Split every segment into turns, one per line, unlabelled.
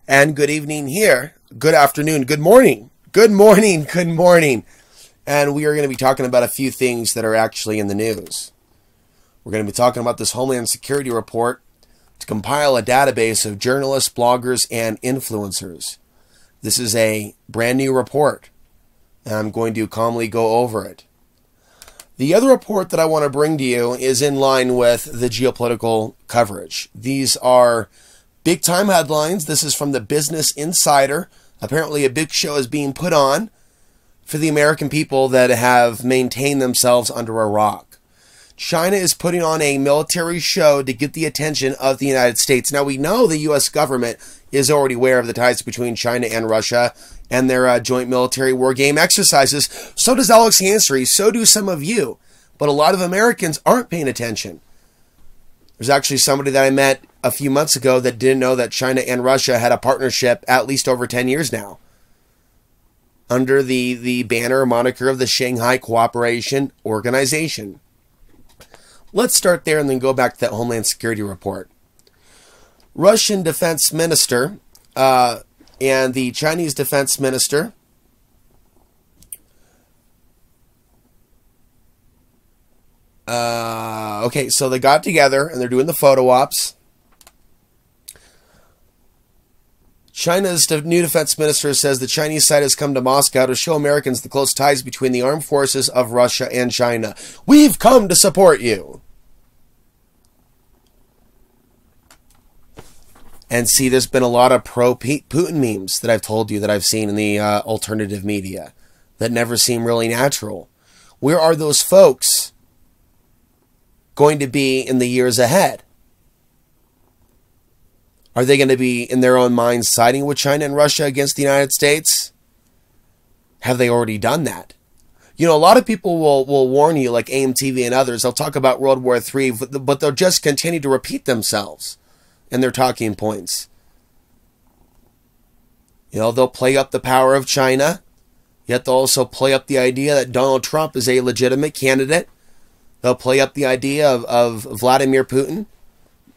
And good evening here. Good afternoon. Good morning. Good morning. Good morning. And we are going to be talking about a few things that are actually in the news. We're going to be talking about this Homeland Security report to compile a database of journalists, bloggers, and influencers. This is a brand new report, and I'm going to calmly go over it. The other report that I want to bring to you is in line with the geopolitical coverage. These are big time headlines. This is from the Business Insider. Apparently a big show is being put on for the American people that have maintained themselves under a rock. China is putting on a military show to get the attention of the United States. Now, we know the U.S. government is already aware of the ties between China and Russia and their joint military war game exercises. So does Alex Ansary. So do some of you. But a lot of Americans aren't paying attention. There's actually somebody that I met a few months ago that didn't know that China and Russia had a partnership at least over 10 years now, under the banner or moniker of the Shanghai Cooperation Organization. Let's start there and then go back to that Homeland Security report. Russian Defense Minister and the Chinese Defense Minister okay, so they got together and they're doing the photo ops. China's new defense minister says the Chinese side has come to Moscow to show Americans the close ties between the armed forces of Russia and China. We've come to support you. And see, there's been a lot of pro-Putin memes that I've told you that I've seen in the alternative media that never seem really natural. Where are those folks going to be in the years ahead? Are they going to be, in their own minds, siding with China and Russia against the United States? Have they already done that? You know, a lot of people will warn you, like AMTV and others. They'll talk about World War III, but they'll just continue to repeat themselves in their talking points. You know, they'll play up the power of China, yet they'll also play up the idea that Donald Trump is a legitimate candidate. They'll play up the idea of Vladimir Putin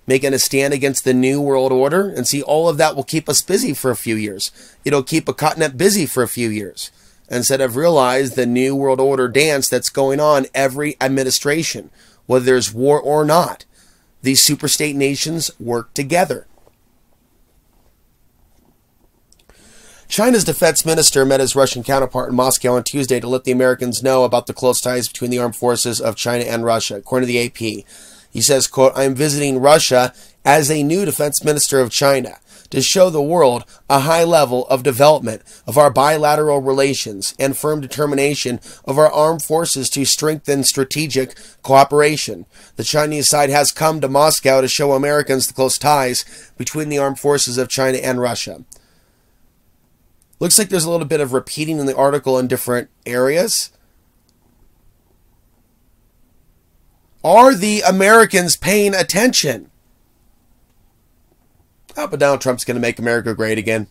making a stand against the New World Order. And see, all of that will keep us busy for a few years. It'll keep a continent busy for a few years, instead of realize the New World Order dance that's going on every administration, whether there's war or not. These superstate nations work together. China's defense minister met his Russian counterpart in Moscow on Tuesday to let the Americans know about the close ties between the armed forces of China and Russia, according to the AP. He says, quote, "I am visiting Russia as a new defense minister of China to show the world a high level of development of our bilateral relations and firm determination of our armed forces to strengthen strategic cooperation. The Chinese side has come to Moscow to show Americans the close ties between the armed forces of China and Russia." Looks like there's a little bit of repeating in the article in different areas. Are the Americans paying attention? Oh, but Donald Trump's going to make America great again.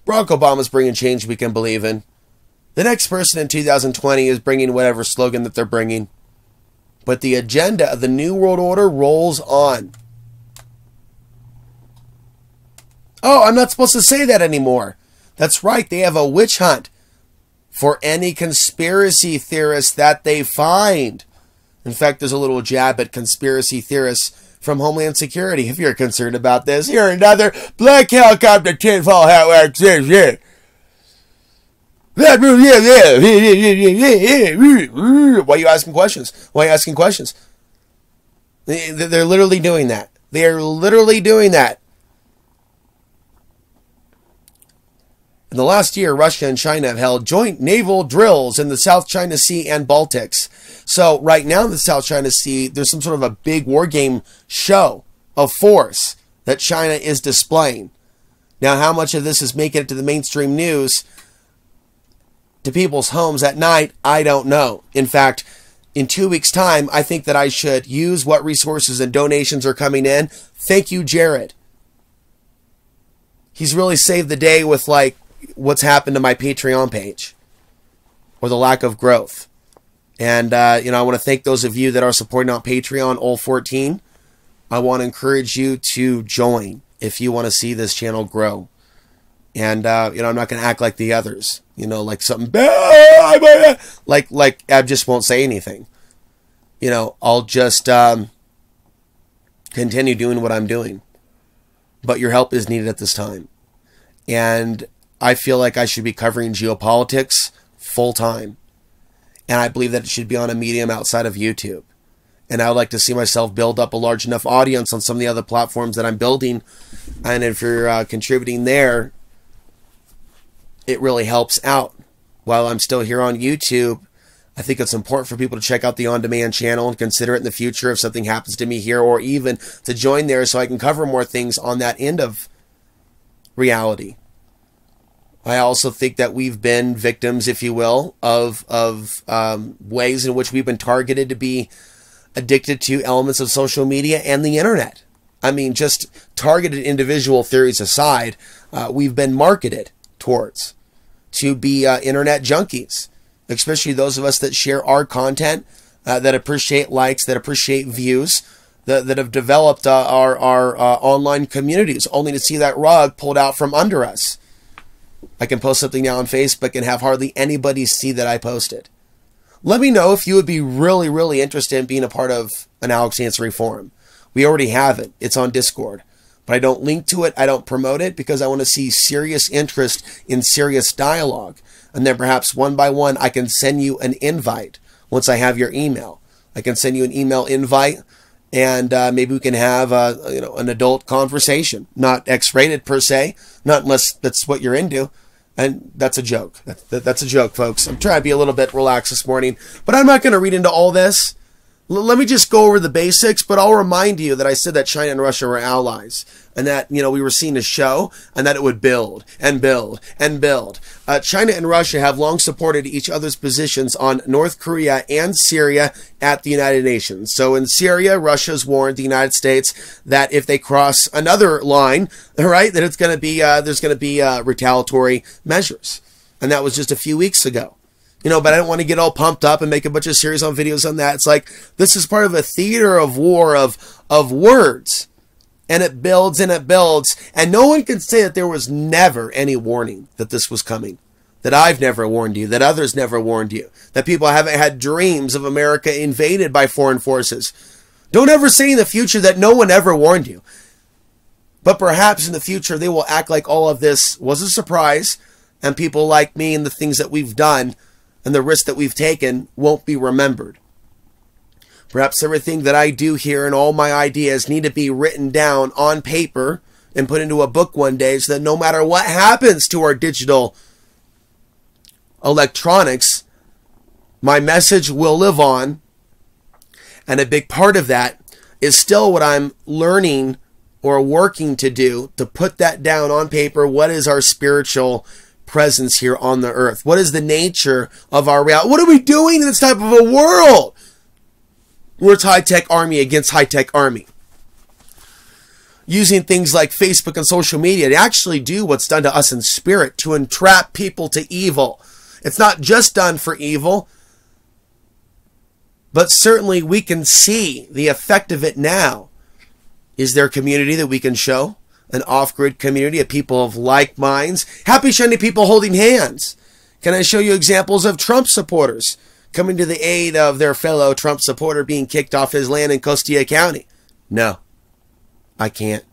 Barack Obama's bringing change we can believe in. The next person in 2020 is bringing whatever slogan that they're bringing. But the agenda of the New World Order rolls on. Oh, I'm not supposed to say that anymore. That's right, they have a witch hunt for any conspiracy theorist that they find. In fact, there's a little jab at conspiracy theorists from Homeland Security. If you're concerned about this, here another black helicopter tinfoil hat wax. Yeah. Why are you asking questions? Why are you asking questions? They're literally doing that. They're literally doing that. In the last year, Russia and China have held joint naval drills in the South China Sea and Baltics. So right now in the South China Sea, there's some sort of a big war game show of force that China is displaying. Now, how much of this is making it to the mainstream news, to people's homes at night, I don't know. In fact, in 2 weeks' time, I think that I should use what resources and donations are coming in. Thank you, Jared. He's really saved the day with, like, what's happened to my Patreon page, or the lack of growth. And, I want to thank those of you that are supporting on Patreon, all 14. I want to encourage you to join if you want to see this channel grow. And, I'm not going to act like the others, like something bad, like I just won't say anything. I'll just, continue doing what I'm doing. But your help is needed at this time. And I feel like I should be covering geopolitics full time. And I believe that it should be on a medium outside of YouTube. And I would like to see myself build up a large enough audience on some of the other platforms that I'm building. And if you're contributing there, it really helps out. While I'm still here on YouTube, I think it's important for people to check out the on-demand channel and consider it in the future if something happens to me here, or even to join there so I can cover more things on that end of reality. I also think that we've been victims, if you will, of ways in which we've been targeted to be addicted to elements of social media and the internet. I mean, just targeted individual theories aside, we've been marketed towards to be internet junkies, especially those of us that share our content, that appreciate likes, that appreciate views, that have developed our online communities, only to see that rug pulled out from under us. I can post something now on Facebook and have hardly anybody see that I posted. Let me know if you would be really, really interested in being a part of an Alex Ansary forum. We already have it. It's on Discord. But I don't link to it. I don't promote it because I want to see serious interest in serious dialogue. And then perhaps one by one, I can send you an invite once I have your email. I can send you an email invite, and maybe we can have an adult conversation. Not X-rated per se, not unless that's what you're into. And that's a joke. That's a joke, folks. I'm trying to be a little bit relaxed this morning, but I'm not going to read into all this. Let me just go over the basics, but I'll remind you that I said that China and Russia were allies, and that, we were seeing a show, and that it would build and build and build. China and Russia have long supported each other's positions on North Korea and Syria at the United Nations. So in Syria, Russia's warned the United States that if they cross another line, right, that it's going to be there's going to be retaliatory measures, and that was just a few weeks ago. But I don't want to get all pumped up and make a bunch of series on videos on that. It's like, this is part of a theater of war of words. And it builds and it builds. And no one can say that there was never any warning that this was coming. That I've never warned you. That others never warned you. That people haven't had dreams of America invaded by foreign forces. Don't ever say in the future that no one ever warned you. But perhaps in the future they will act like all of this was a surprise. And people like me and the things that we've done and the risks that we've taken won't be remembered. Perhaps everything that I do here and all my ideas need to be written down on paper and put into a book one day, so that no matter what happens to our digital electronics, my message will live on. And a big part of that is still what I'm learning or working to do, to put that down on paper. What is our spiritual presence here on the earth? What is the nature of our reality? What are we doing in this type of a world? We're high-tech army against high-tech army. Using things like Facebook and social media to actually do what's done to us in spirit, to entrap people to evil. It's not just done for evil, but certainly we can see the effect of it now. Is there a community that we can show? An off-grid community of people of like minds, happy, shiny people holding hands. Can I show you examples of Trump supporters coming to the aid of their fellow Trump supporter being kicked off his land in Costilla County? No, I can't.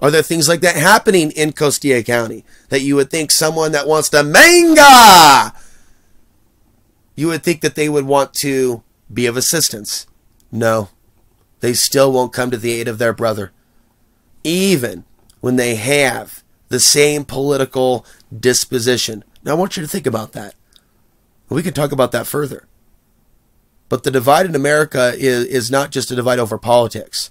Are there things like that happening in Costilla County that you would think someone that wants to manga, you would think that they would want to be of assistance? No, they still won't come to the aid of their brother, even when they have the same political disposition. Now, I want you to think about that. We can talk about that further. But the divide in America is not just a divide over politics.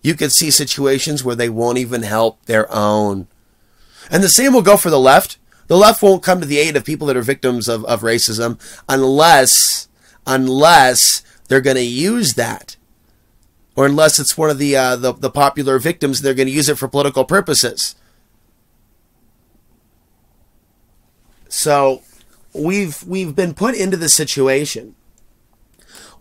You can see situations where they won't even help their own. And the same will go for the left. The left won't come to the aid of people that are victims of racism unless they're going to use that. Or unless it's one of the popular victims, they're going to use it for political purposes. So we've been put into this situation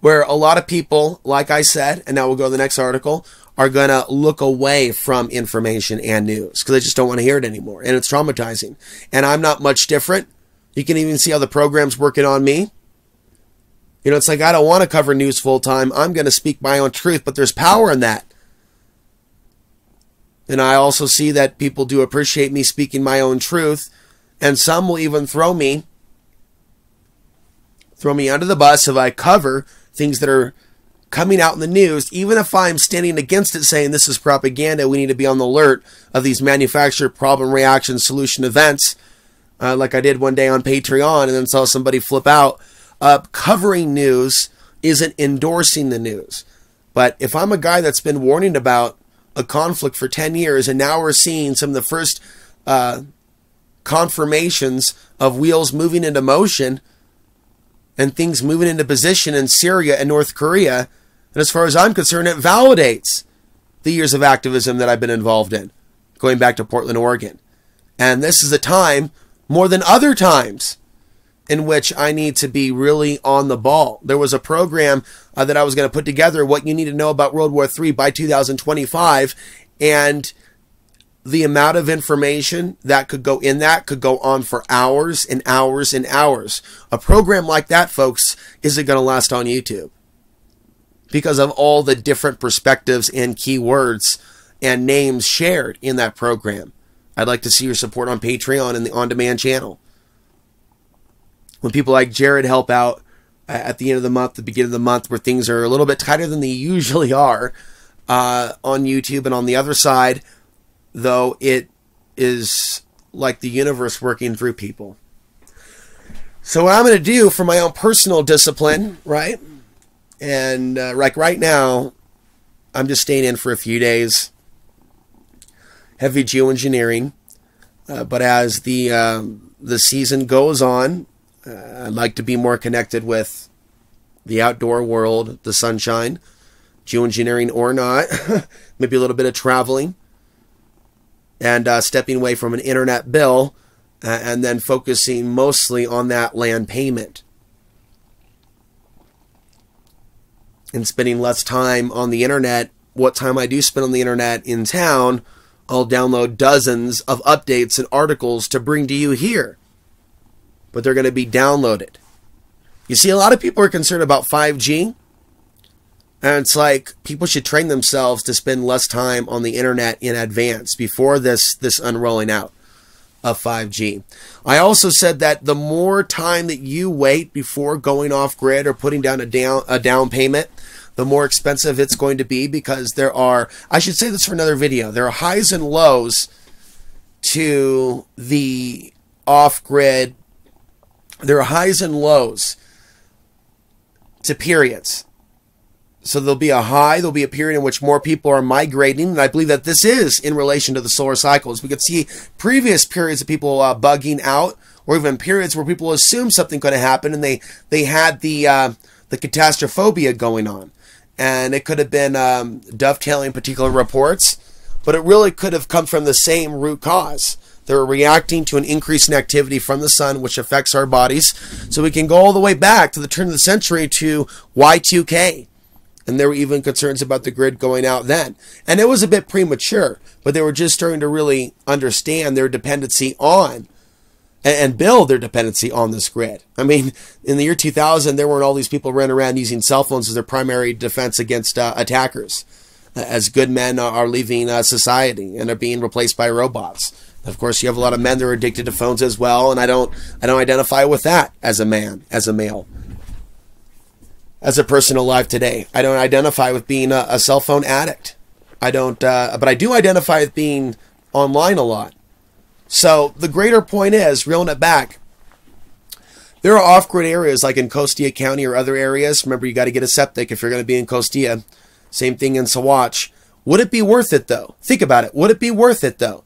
where a lot of people, like I said, and now we'll go to the next article, are going to look away from information and news because they just don't want to hear it anymore. And it's traumatizing. And I'm not much different. You can even see how the program's working on me. You know, it's like I don't want to cover news full time. I'm going to speak my own truth, but there's power in that. And I also see that people do appreciate me speaking my own truth. And some will even throw me under the bus if I cover things that are coming out in the news, even if I'm standing against it saying this is propaganda. We need to be on the alert of these manufactured problem, reaction, solution events, like I did one day on Patreon and then saw somebody flip out. Covering news isn't endorsing the news. But if I'm a guy that's been warning about a conflict for 10 years and now we're seeing some of the first confirmations of wheels moving into motion and things moving into position in Syria and North Korea, and as far as I'm concerned, it validates the years of activism that I've been involved in, going back to Portland, Oregon. And this is a time, more than other times, in which I need to be really on the ball. There was a program that I was going to put together, what you need to know about World War III by 2025, and the amount of information that could go in that could go on for hours and hours and hours. A program like that, folks, isn't going to last on YouTube because of all the different perspectives and keywords and names shared in that program. I'd like to see your support on Patreon and the on-demand channel. When people like Jared help out at the end of the month, the beginning of the month, where things are a little bit tighter than they usually are on YouTube, and on the other side, though, it is like the universe working through people. So what I'm going to do for my own personal discipline, right? And like right now, I'm just staying in for a few days. Heavy geoengineering. But as the season goes on, I'd like to be more connected with the outdoor world, the sunshine, geoengineering or not, maybe a little bit of traveling, and stepping away from an internet bill, and then focusing mostly on that land payment. And spending less time on the internet. What time I do spend on the internet in town, I'll download dozens of updates and articles to bring to you here. But they're going to be downloaded. You see, a lot of people are concerned about 5G. And it's like people should train themselves to spend less time on the internet in advance before this unrolling out of 5G. I also said that the more time that you wait before going off grid or putting down a down payment, the more expensive it's going to be, because there are, I should say this for another video, there are highs and lows to the off-grid. There are highs and lows to periods. So there'll be a high, there'll be a period in which more people are migrating, and I believe that this is in relation to the solar cycles. We could see previous periods of people bugging out, or even periods where people assumed something could have happened, and they had the catastrophobia going on. And it could have been dovetailing particular reports, but it really could have come from the same root cause. They're reacting to an increase in activity from the sun, which affects our bodies. So we can go all the way back to the turn of the century to Y2K. And there were even concerns about the grid going out then. And it was a bit premature, but they were just starting to really understand their dependency on and build their dependency on this grid. I mean, in the year 2000, there weren't all these people running around using cell phones as their primary defense against attackers, as good men are leaving society and are being replaced by robots. Of course, you have a lot of men that are addicted to phones as well, and I don't identify with that as a man, as a male. As a person alive today, I don't identify with being a cell phone addict. I don't, but I do identify with being online a lot. So the greater point is, reeling it back, there are off-grid areas like in Costilla County or other areas. Remember, you got to get a septic if you're going to be in Costilla. Same thing in Saguache. Would it be worth it, though? Think about it. Would it be worth it, though?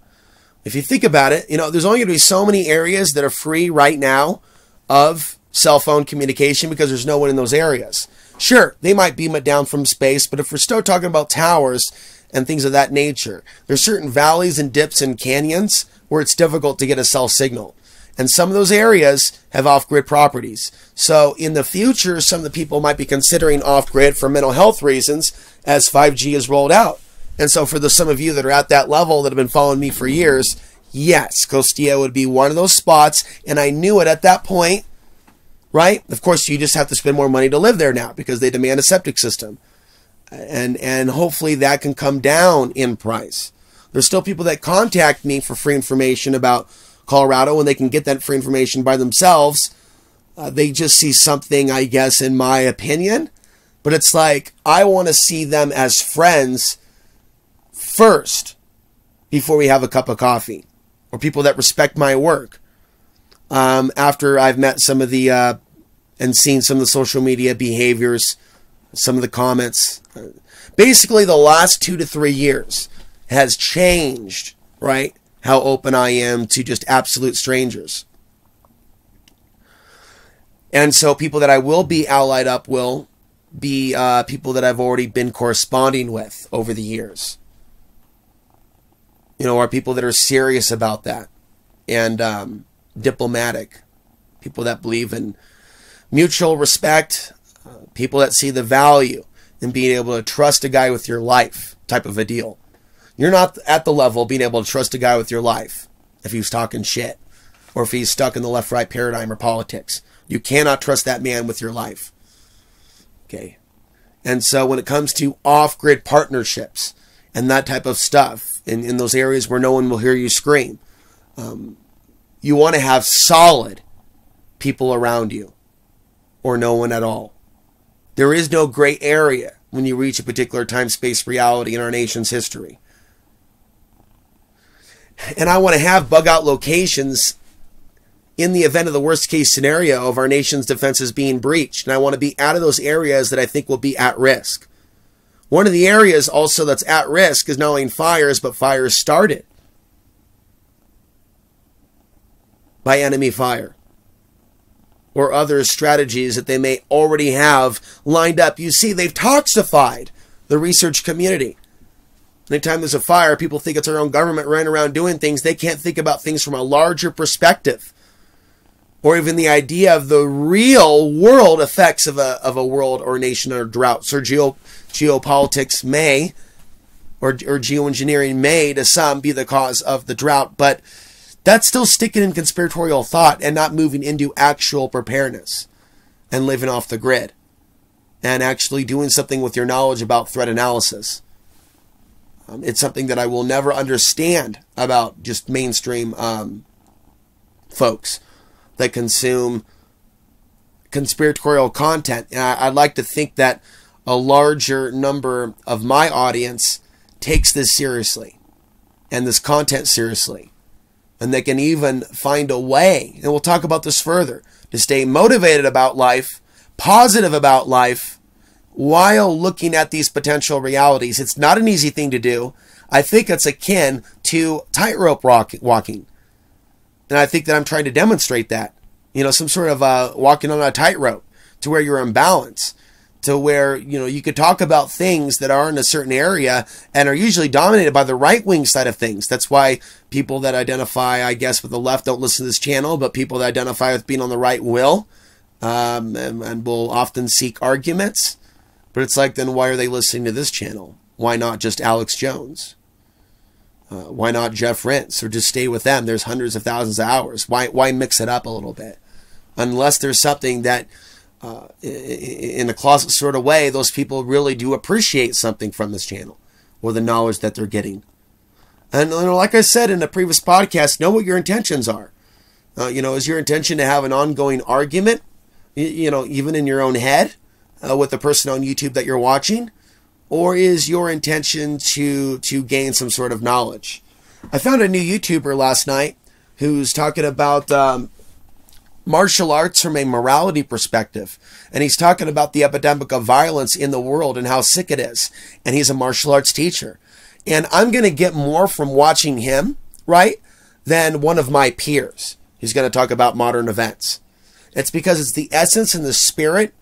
If you think about it, there's only going to be so many areas that are free right now of cell phone communication because there's no one in those areas. Sure, they might beam it down from space, but if we're still talking about towers and things of that nature, there's certain valleys and dips and canyons where it's difficult to get a cell signal. And some of those areas have off-grid properties. So in the future, some of the people might be considering off-grid for mental health reasons as 5G is rolled out. And so for some of you that are at that level that have been following me for years, yes, Costilla would be one of those spots. And I knew it at that point, right? Of course, you just have to spend more money to live there now because they demand a septic system. And hopefully that can come down in price. There's still people that contact me for free information about Colorado, and they can get that free information by themselves. They just see something, I guess, in my opinion. But it's like, I want to see them as friends first before we have a cup of coffee, or people that respect my work. After I've met some of the, and seen some of the social media behaviors, some of the comments. Basically, the last 2 to 3 years has changed, right? How open I am to just absolute strangers. And so people that I will be allied up will be people that I've already been corresponding with over the years. You know, are people that are serious about that and diplomatic. People that believe in mutual respect. People that see the value in being able to trust a guy with your life type of a deal. You're not at the level of being able to trust a guy with your life if he's talking shit or if he's stuck in the left-right paradigm or politics. You cannot trust that man with your life. Okay. And so when it comes to off-grid partnerships and that type of stuff in those areas where no one will hear you scream, you want to have solid people around you or no one at all. There is no gray area when you reach a particular time-space reality in our nation's history. And I want to have bug-out locations in the event of the worst-case scenario of our nation's defenses being breached. And I want to be out of those areas that I think will be at risk. One of the areas also that's at risk is not only fires, but fires started by enemy fire or other strategies that they may already have lined up. You see, they've toxified the research community. Anytime there's a fire, people think it's our own government running around doing things. They can't think about things from a larger perspective, or even the idea of the real world effects of a world or nation or drought. So geopolitics may, or geoengineering may, to some, be the cause of the drought, but that's still sticking in conspiratorial thought and not moving into actual preparedness and living off the grid and actually doing something with your knowledge about threat analysis. It's something that I will never understand about just mainstream folks that consume conspiratorial content. And I'd like to think that a larger number of my audience takes this seriously and this content seriously. And they can even find a way, and we'll talk about this further, to stay motivated about life, positive about life, while looking at these potential realities. It's not an easy thing to do. I think it's akin to tightrope walking. And I think that I'm trying to demonstrate that. You know, some sort of walking on a tightrope to where you're in balance, to where, you know, you could talk about things that are in a certain area and are usually dominated by the right-wing side of things. That's why people that identify, I guess, with the left don't listen to this channel, but people that identify with being on the right will, and will often seek arguments. But it's like, then why are they listening to this channel? Why not just Alex Jones? Why not Jeff Rentz? Or just stay with them? There's hundreds of thousands of hours. Why mix it up a little bit? Unless there's something that, in a closet sort of way, those people really do appreciate something from this channel or the knowledge that they're getting. And like I said in a previous podcast, know what your intentions are. Is your intention to have an ongoing argument, even in your own head, with the person on YouTube that you're watching? Or is your intention to gain some sort of knowledge? I found a new YouTuber last night who's talking about martial arts from a morality perspective. And he's talking about the epidemic of violence in the world and how sick it is. And he's a martial arts teacher. And I'm going to get more from watching him, right, than one of my peers who's going to talk about modern events. It's because it's the essence and the spirit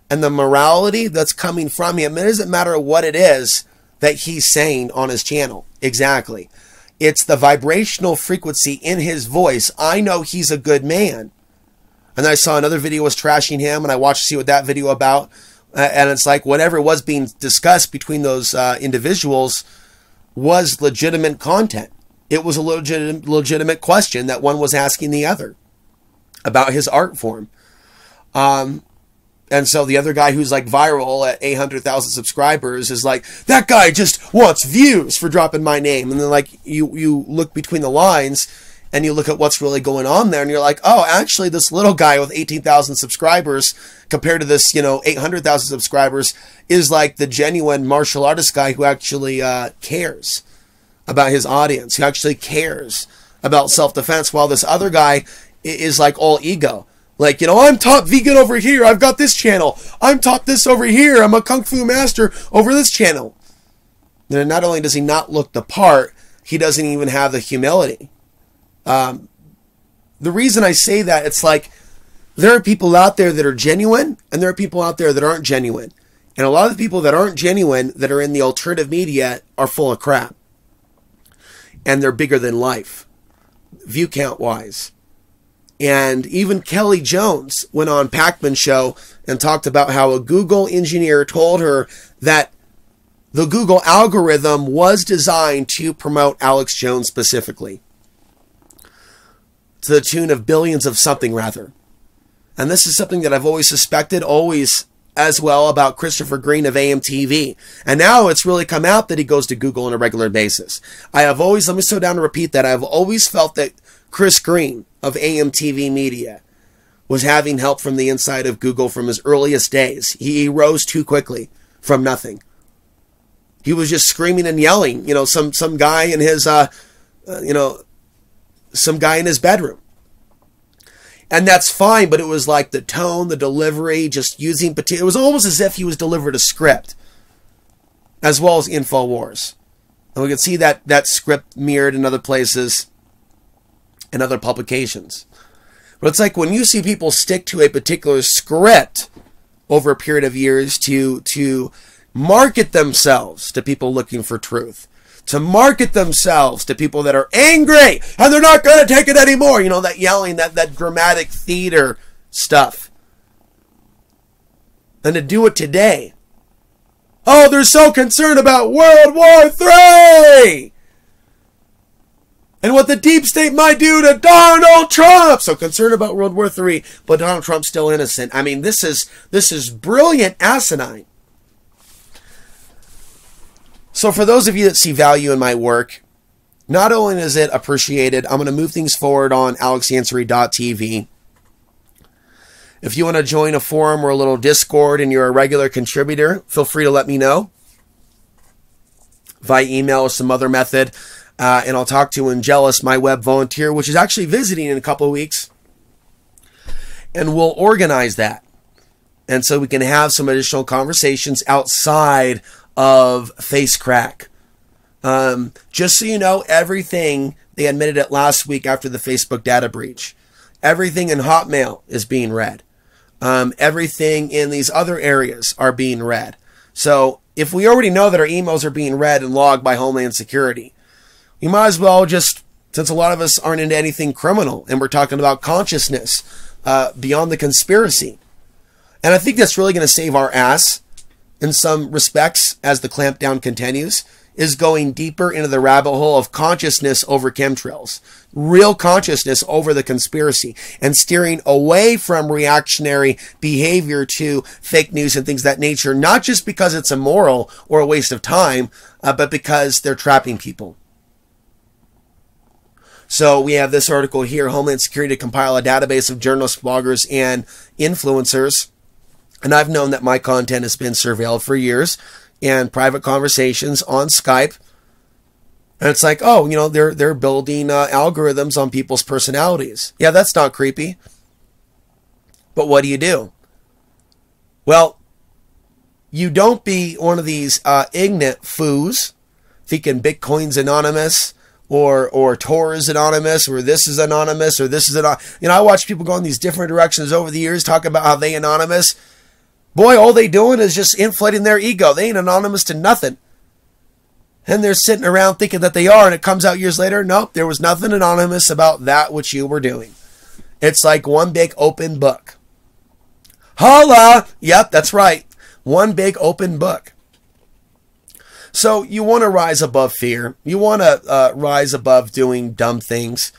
and the morality that's coming from him. It doesn't matter what it is that he's saying on his channel. Exactly. It's the vibrational frequency in his voice. I know he's a good man. And I saw another video was trashing him, and I watched to see what that video about. And it's like whatever was being discussed between those individuals, was legitimate content. It was a legitimate question that one was asking the other about his art form. And so the other guy who's like viral at 800,000 subscribers is like, that guy just wants views for dropping my name. And then like you look between the lines and you look at what's really going on there and you're like, oh, actually this little guy with 18,000 subscribers compared to this, 800,000 subscribers is like the genuine martial artist guy who actually cares about his audience, who actually cares about self-defense, while this other guy is like all ego. Like, I'm top vegan over here. I've got this channel. I'm top this over here. I'm a kung fu master over this channel. Then not only does he not look the part, he doesn't even have the humility. The reason I say that, it's like there are people out there that are genuine and there are people out there that aren't genuine. And a lot of the people that aren't genuine that are in the alternative media are full of crap. And they're bigger than life, view count wise. And even Kelly Jones went on Pacman's show and talked about how a Google engineer told her that the Google algorithm was designed to promote Alex Jones specifically, to the tune of billions of something rather. And this is something that I've always suspected, always as well, about Christopher Green of AMTV. And now it's really come out that he goes to Google on a regular basis. I have always, let me slow down and repeat that, I've always felt that Chris Green of AMTV Media was having help from the inside of Google from his earliest days. He rose too quickly from nothing. He was just screaming and yelling, some guy in his, some guy in his bedroom. And that's fine, but it was like the tone, the delivery, just using, it was almost as if he was delivered a script, as well as InfoWars. And we could see that script mirrored in other places and other publications. But it's like when you see people stick to a particular script over a period of years to market themselves to people looking for truth, to market themselves to people that are angry and they're not going to take it anymore. That yelling, that dramatic theater stuff. And to do it today. Oh, they're so concerned about World War III and what the deep state might do to Donald Trump. So concerned about World War III, but Donald Trump's still innocent. I mean, this is brilliant asinine. So for those of you that see value in my work, not only is it appreciated, I'm going to move things forward on alexansary.tv. If you want to join a forum or a little Discord and you're a regular contributor, feel free to let me know via email or some other method. And I'll talk to Angelus, my web volunteer, which is actually visiting in a couple of weeks. And we'll organize that. And so we can have some additional conversations outside of Face Crack. Just so you know, everything, they admitted it last week after the Facebook data breach, everything in Hotmail is being read. Everything in these other areas are being read. So if we already know that our emails are being read and logged by Homeland Security, we might as well just, since a lot of us aren't into anything criminal and we're talking about consciousness beyond the conspiracy. And I think that's really going to save our ass in some respects as the clampdown continues, is going deeper into the rabbit hole of consciousness over chemtrails, real consciousness over the conspiracy, and steering away from reactionary behavior to fake news and things of that nature, not just because it's immoral or a waste of time, but because they're trapping people. So we have this article here, Homeland Security to compile a database of journalists, bloggers, and influencers. And I've known that my content has been surveilled for years, and private conversations on Skype. And it's like, oh, they're building algorithms on people's personalities. Yeah, that's not creepy. But what do? Well, you don't be one of these ignorant foos thinking Bitcoin's anonymous or Tor is anonymous, or this is anonymous, or this is anonymous. I watch people go in these different directions over the years, talking about how they anonymous. Boy, all they doing is just inflating their ego. They ain't anonymous to nothing. And they're sitting around thinking that they are, and it comes out years later, nope, there was nothing anonymous about that which you were doing. It's like one big open book. Holla! Yep, that's right. One big open book. So you want to rise above fear. You want to rise above doing dumb things.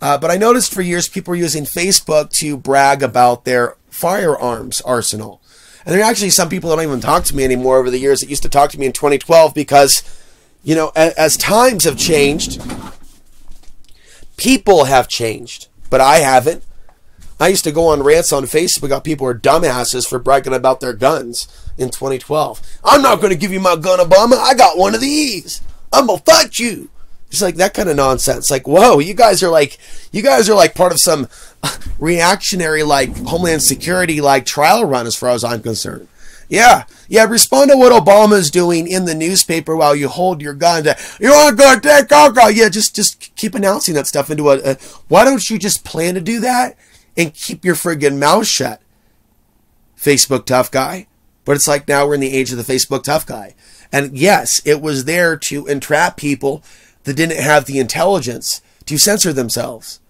But I noticed for years people were using Facebook to brag about their firearms arsenal. And there are actually some people that don't even talk to me anymore over the years that used to talk to me in 2012 because, you know, as times have changed, people have changed, but I haven't. I used to go on rants on Facebook about people who are dumbasses for bragging about their guns in 2012. I'm not going to give you my gun, Obama. I got one of these. I'm going to fight you. It's like that kind of nonsense. Like, whoa, you guys are like part of some reactionary, like Homeland Security, like trial run as far as I'm concerned. Yeah. Respond to what Obama's doing in the newspaper while you hold your gun. You aren't going to take alcohol. Yeah, just keep announcing that stuff into a. Why don't you just plan to do that and keep your friggin' mouth shut, Facebook tough guy? But it's like now we're in the age of the Facebook tough guy. And yes, it was there to entrap people that didn't have the intelligence to censor themselves.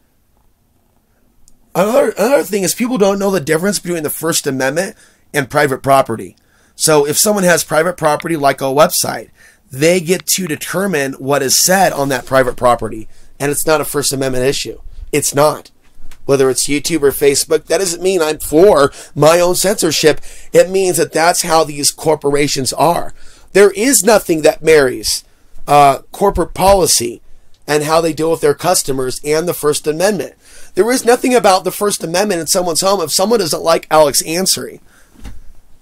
Another thing is people don't know the difference between the First Amendment and private property. So if someone has private property like a website, they get to determine what is said on that private property. And it's not a First Amendment issue. It's not. Whether it's YouTube or Facebook, that doesn't mean I'm for my own censorship. It means that that's how these corporations are. There is nothing that marries corporate policy and how they deal with their customers and the First Amendment. There is nothing about the First Amendment in someone's home. If someone doesn't like Alex Ansary,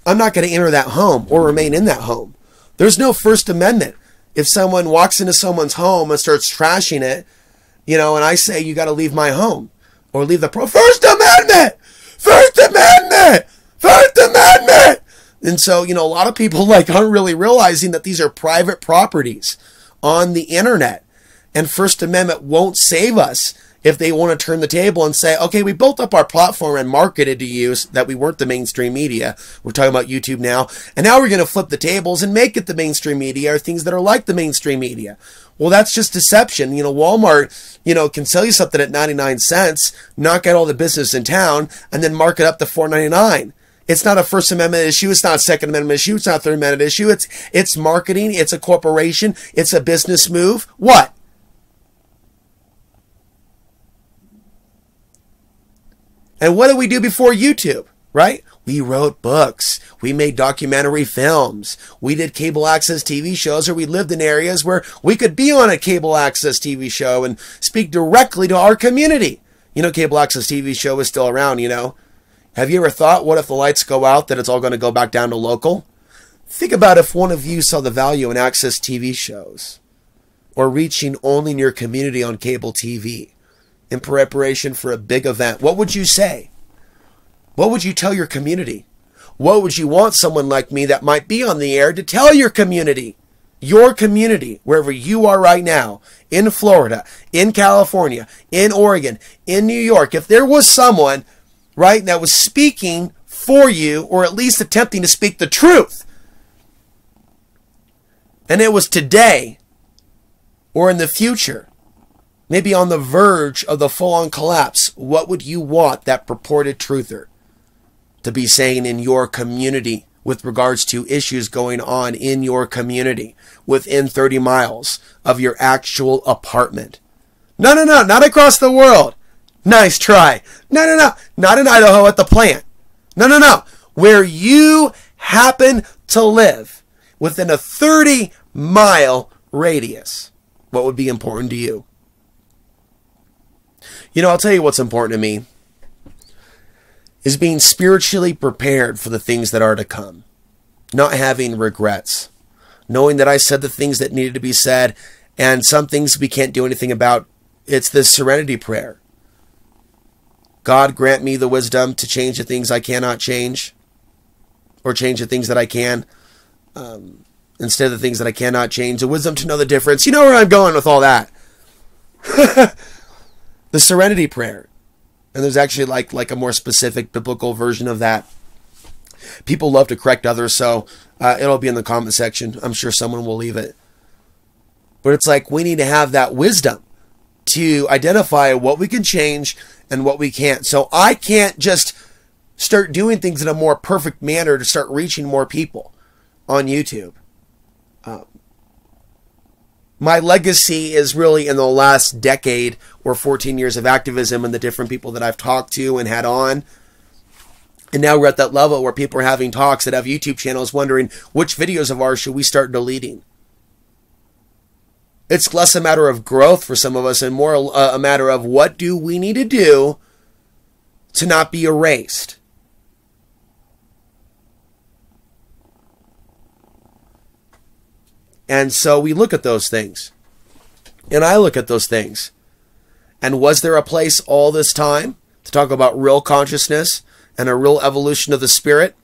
I'm not going to enter that home or remain in that home. There's no First Amendment. If someone walks into someone's home and starts trashing it, you know, and I say, you got to leave my home or leave the First Amendment, First Amendment, First Amendment. And so, you know, a lot of people like aren't really realizing that these are private properties on the internet, and First Amendment won't save us if they want to turn the table and say, okay, we built up our platform and marketed to you that we weren't the mainstream media. We're talking about YouTube now. And now we're going to flip the tables and make it the mainstream media or things that are like the mainstream media. Well, that's just deception. You know, Walmart, you know, can sell you something at 99 cents, knock out all the business in town, and then mark it up to $4.99. It's not a First Amendment issue. It's not a Second Amendment issue. It's not a Third Amendment issue. It's marketing. It's a corporation. It's a business move. What? And what did we do before YouTube, right? We wrote books. We made documentary films. We did cable access TV shows, or we lived in areas where we could be on a cable access TV show and speak directly to our community. You know, cable access TV show is still around, you know. Have you ever thought, what if the lights go out, that it's all going to go back down to local? Think about if one of you saw the value in access TV shows or reaching only in your community on cable TV. In preparation for a big event, what would you say? What would you tell your community? What would you want someone like me that might be on the air to tell your community, wherever you are right now, in Florida, in California, in Oregon, in New York? If there was someone, right, that was speaking for you, or at least attempting to speak the truth, and it was today or in the future, maybe on the verge of the full-on collapse, what would you want that purported truther to be saying in your community with regards to issues going on in your community within 30 miles of your actual apartment? No, not across the world. Nice try. No, not in Idaho at the plant. No. Where you happen to live within a 30-mile radius. What would be important to you? You know, I'll tell you what's important to me is being spiritually prepared for the things that are to come. Not having regrets. Knowing that I said the things that needed to be said, and some things we can't do anything about. It's this serenity prayer. God, grant me the wisdom to change the things I cannot change, or change the things that I can, instead of the things that I cannot change. The wisdom to know the difference. You know where I'm going with all that. The serenity prayer. And there's actually like a more specific biblical version of that. People love to correct others, so it'll be in the comment section. I'm sure someone will leave it. But it's like we need to have that wisdom to identify what we can change and what we can't. So I can't just start doing things in a more perfect manner to start reaching more people on YouTube. My legacy is really in the last decade or 14 years of activism and the different people that I've talked to and had on. And now we're at that level where people are having talks that have YouTube channels wondering which videos of ours should we start deleting. It's less a matter of growth for some of us and more a matter of what do we need to do to not be erased. And so we look at those things. And I look at those things. And was there a place all this time to talk about real consciousness and a real evolution of the spirit?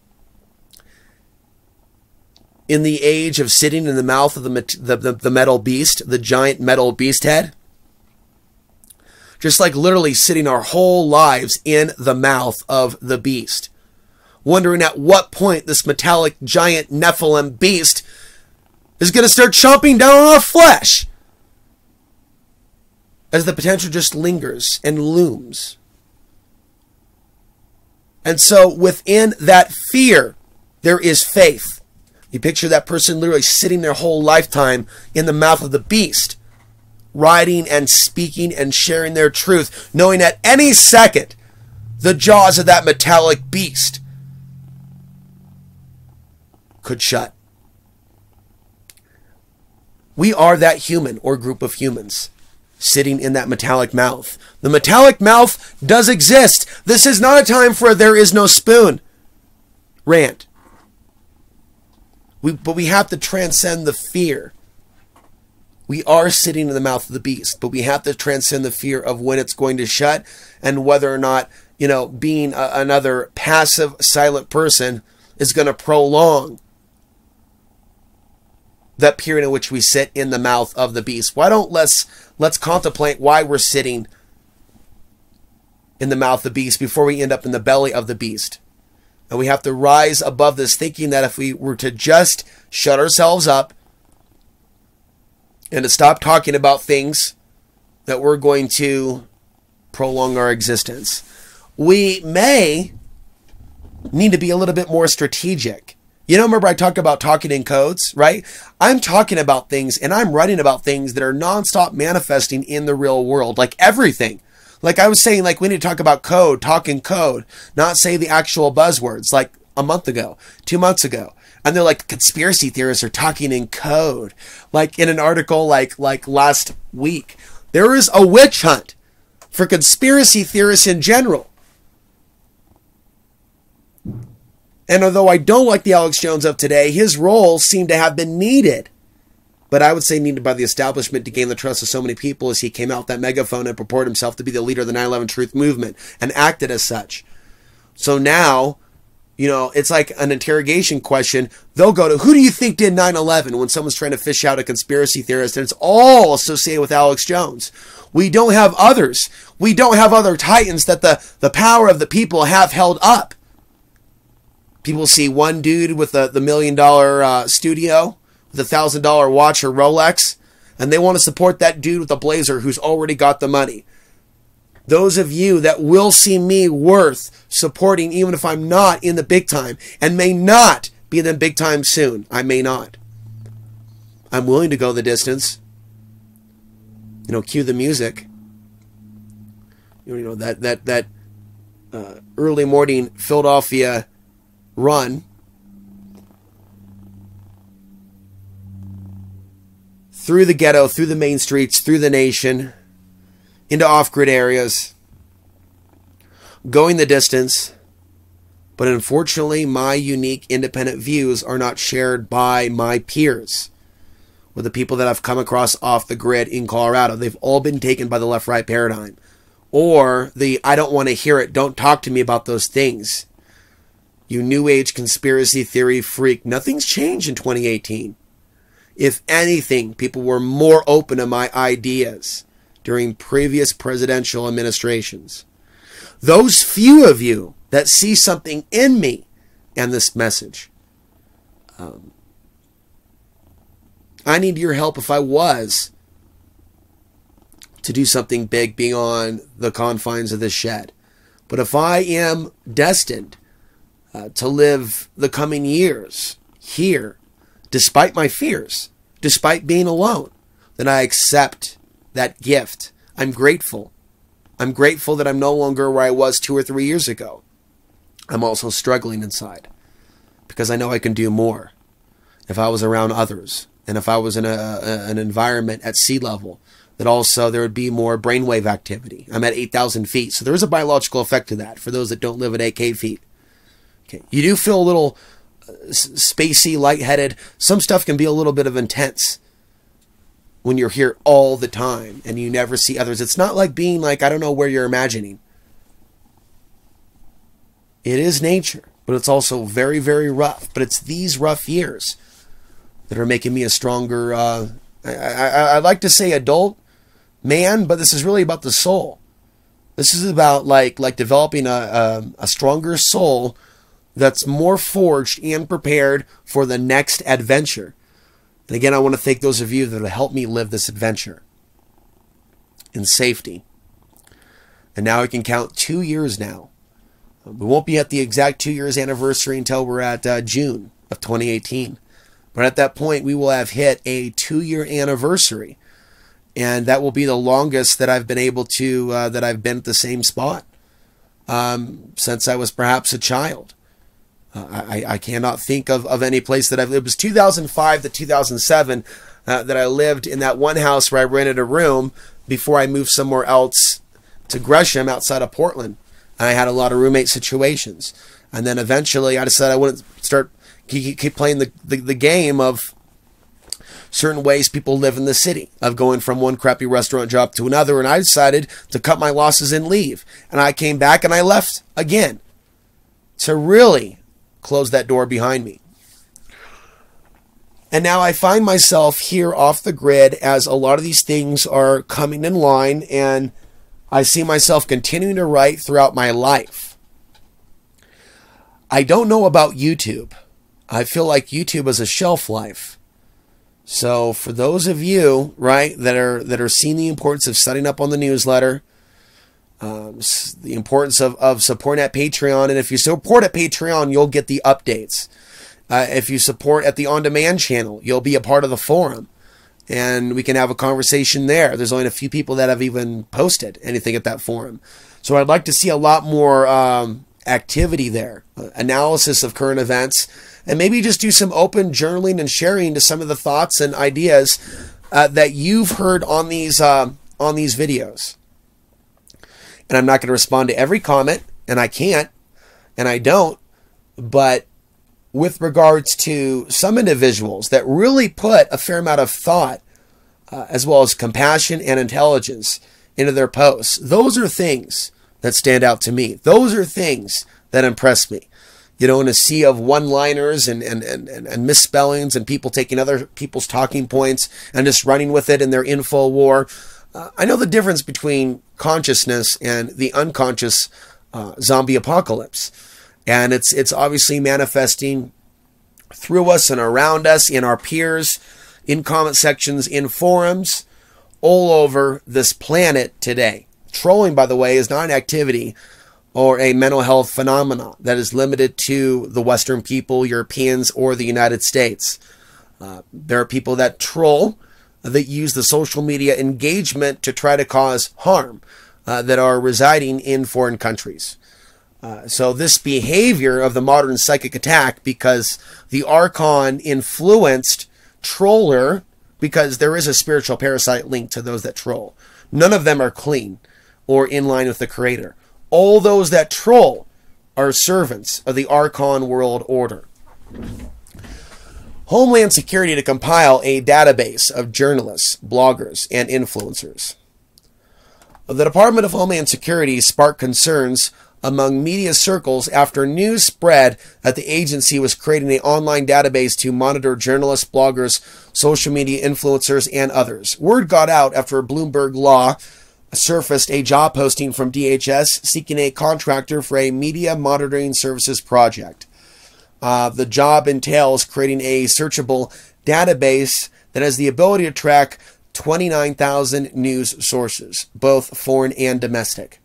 In the age of sitting in the mouth of the metal beast, the giant metal beast head? Just like literally sitting our whole lives in the mouth of the beast. Wondering at what point this metallic giant Nephilim beast is going to start chomping down on our flesh. As the potential just lingers and looms. And so within that fear, there is faith. You picture that person literally sitting their whole lifetime in the mouth of the beast, writing and speaking and sharing their truth, knowing at any second the jaws of that metallic beast could shut. We are that human or group of humans sitting in that metallic mouth. The metallic mouth does exist. This is not a time for a there is no spoon rant. But we have to transcend the fear. We are sitting in the mouth of the beast, but we have to transcend the fear of when it's going to shut and whether or not, being another passive, silent person is going to prolong that period in which we sit in the mouth of the beast. Why don't let's contemplate why we're sitting in the mouth of the beast before we end up in the belly of the beast. And we have to rise above this, thinking that if we were to just shut ourselves up and to stop talking about things that we're going to prolong our existence, we may need to be a little bit more strategic. Remember I talked about talking in codes, right? I'm talking about things and I'm writing about things that are nonstop manifesting in the real world, like everything. Like I was saying, like we need to talk about code, talk in code, not say the actual buzzwords like a month ago, 2 months ago. And they're like, conspiracy theorists are talking in code. Like in an article like last week, there is a witch hunt for conspiracy theorists in general. And although I don't like the Alex Jones of today, his roles seem to have been needed. But I would say needed by the establishment to gain the trust of so many people as he came out with that megaphone and purported himself to be the leader of the 9/11 Truth Movement and acted as such. So now, it's like an interrogation question. They'll go to, who do you think did 9/11 when someone's trying to fish out a conspiracy theorist? And it's all associated with Alex Jones. We don't have others. We don't have other titans that the power of the people have held up. People see one dude with the $1 million studio with $1,000 watch or Rolex, and they want to support that dude with a blazer who's already got the money. Those of you that will see me worth supporting, even if I'm not in the big time, and may not be in the big time soon. I may not. I'm willing to go the distance. Cue the music. That early morning Philadelphia run through the ghetto, through the main streets, through the nation, into off-grid areas, going the distance. But unfortunately, my unique independent views are not shared by my peers, or the people that I've come across off the grid in Colorado. They've all been taken by the left-right paradigm, or the I don't want to hear it, don't talk to me about those things. You New Age conspiracy theory freak. Nothing's changed in 2018. If anything, people were more open to my ideas during previous presidential administrations. Those few of you that see something in me and this message, I need your help if I was to do something big beyond the confines of this shed. But if I am destined to live the coming years here, despite my fears, despite being alone, then I accept that gift. I'm grateful. I'm grateful that I'm no longer where I was 2 or 3 years ago. I'm also struggling inside because I know I can do more if I was around others and if I was in an environment at sea level, that also there would be more brainwave activity. I'm at 8,000 feet, so there is a biological effect to that for those that don't live at 8K feet. Okay. You do feel a little spacey, lightheaded. Some stuff can be a little bit of intense when you're here all the time and you never see others. It's not like being like, I don't know where you're imagining. It is nature, but it's also very, very rough. But it's these rough years that are making me a stronger, I'd like to say adult man, but this is really about the soul. This is about like developing a stronger soul that's more forged and prepared for the next adventure. And again, I want to thank those of you that have helped me live this adventure in safety. And now I can count 2 years now. We won't be at the exact 2 years anniversary until we're at June of 2018. But at that point, we will have hit a 2-year anniversary. And that will be the longest that I've been able to, that I've been at the same spot since I was perhaps a child. I cannot think of any place that I've lived. It was 2005 to 2007 that I lived in that one house where I rented a room before I moved somewhere else to Gresham outside of Portland. And I had a lot of roommate situations. And then eventually I decided I wouldn't keep playing the game of certain ways people live in the city, of going from one crappy restaurant job to another. And I decided to cut my losses and leave. And I came back and I left again to really close that door behind me. And now I find myself here off the grid as a lot of these things are coming in line, and I see myself continuing to write throughout my life. I don't know about YouTube. I feel like YouTube is a shelf life. So for those of you, right, that are seeing the importance of setting up on the newsletter, the importance of supporting at Patreon. And if you support at Patreon, you'll get the updates. If you support at the on-demand channel, you'll be a part of the forum. And we can have a conversation there. There's only a few people that have even posted anything at that forum. So I'd like to see a lot more activity there. Analysis of current events. And maybe just do some open journaling and sharing to some of the thoughts and ideas that you've heard on these videos. And I'm not going to respond to every comment, and I can't, and I don't. But with regards to some individuals that really put a fair amount of thought, as well as compassion and intelligence into their posts, those are things that stand out to me. Those are things that impress me. You know, in a sea of one-liners and misspellings and people taking other people's talking points and just running with it in their info war. I know the difference between consciousness and the unconscious zombie apocalypse. And it's obviously manifesting through us and around us, in our peers, in comment sections, in forums, all over this planet today. Trolling, by the way, is not an activity or a mental health phenomenon that is limited to the Western people, Europeans, or the United States. There are people that troll, that use the social media engagement to try to cause harm, that are residing in foreign countries. So this behavior of the modern psychic attack, because the Archon influenced troller, because there is a spiritual parasite linked to those that troll. None of them are clean or in line with the Creator. All those that troll are servants of the Archon world order. Homeland Security to compile a database of journalists, bloggers, and influencers. The Department of Homeland Security sparked concerns among media circles after news spread that the agency was creating an online database to monitor journalists, bloggers, social media influencers, and others. Word got out after Bloomberg Law surfaced a job posting from DHS seeking a contractor for a media monitoring services project. The job entails creating a searchable database that has the ability to track 29,000 news sources, both foreign and domestic.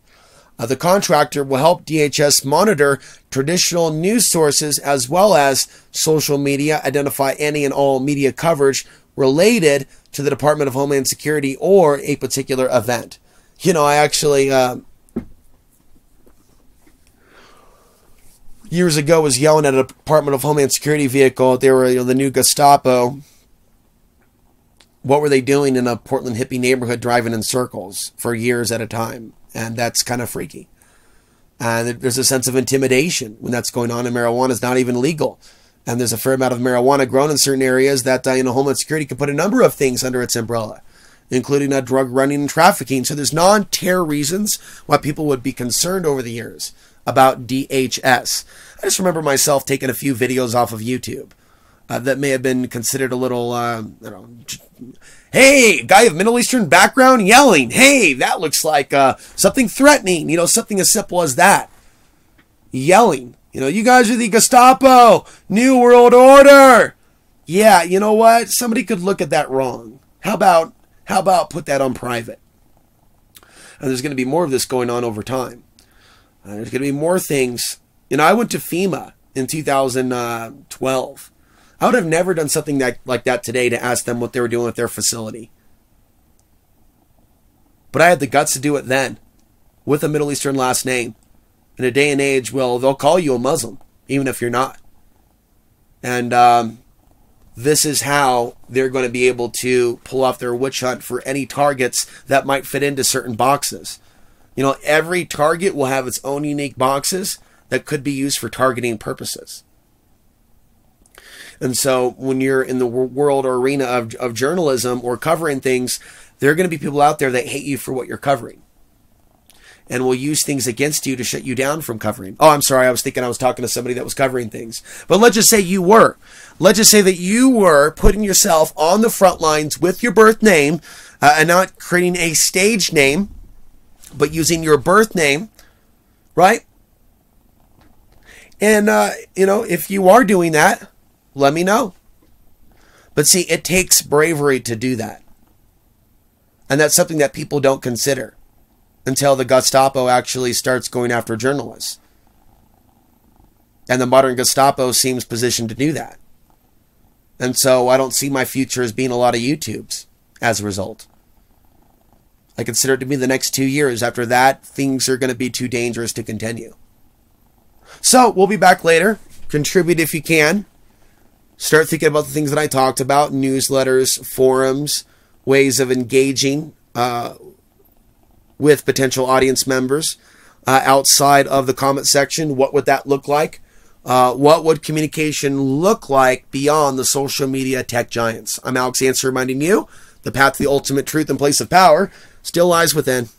The contractor will help DHS monitor traditional news sources as well as social media, identify any and all media coverage related to the Department of Homeland Security or a particular event. You know, I actually, years ago was yelling at a Department of Homeland Security vehicle. They were, the new Gestapo. What were they doing in a Portland hippie neighborhood driving in circles for years at a time? And that's kind of freaky. And there's a sense of intimidation when that's going on, and marijuana is not even legal. And there's a fair amount of marijuana grown in certain areas that, Homeland Security can put a number of things under its umbrella, including drug running and trafficking. So there's non-terror reasons why people would be concerned over the years about DHS. I just remember myself taking a few videos off of YouTube that may have been considered a little, hey, guy of Middle Eastern background yelling, hey, that looks like something threatening, something as simple as that. Yelling, you guys are the Gestapo, New World Order. Yeah, you know what? Somebody could look at that wrong. How about put that on private? And there's going to be more of this going on over time. There's going to be more things. I went to FEMA in 2012. I would have never done something like that today to ask them what they were doing with their facility. But I had the guts to do it then, with a Middle Eastern last name. In a day and age, well, they'll call you a Muslim, even if you're not. And this is how they're going to be able to pull off their witch hunt for any targets that might fit into certain boxes. Every target will have its own unique boxes that could be used for targeting purposes. And so when you're in the world or arena of journalism or covering things, there are going to be people out there that hate you for what you're covering and will use things against you to shut you down from covering. Oh, I'm sorry. I was thinking I was talking to somebody that was covering things. But let's just say you were. Let's just say that you were putting yourself on the front lines with your birth name and not creating a stage name, but using your birth name, right? And, if you are doing that, let me know. But see, it takes bravery to do that. And that's something that people don't consider until the Gestapo actually starts going after journalists. And the modern Gestapo seems positioned to do that. And so I don't see my future as being a lot of YouTubes as a result. I consider it to be the next 2 years. After that, things are going to be too dangerous to continue. So we'll be back later. Contribute if you can. Start thinking about the things that I talked about, newsletters, forums, ways of engaging with potential audience members outside of the comment section. What would that look like? What would communication look like beyond the social media tech giants? I'm Alex Ansary reminding you, the path to the ultimate truth and place of power still lies within.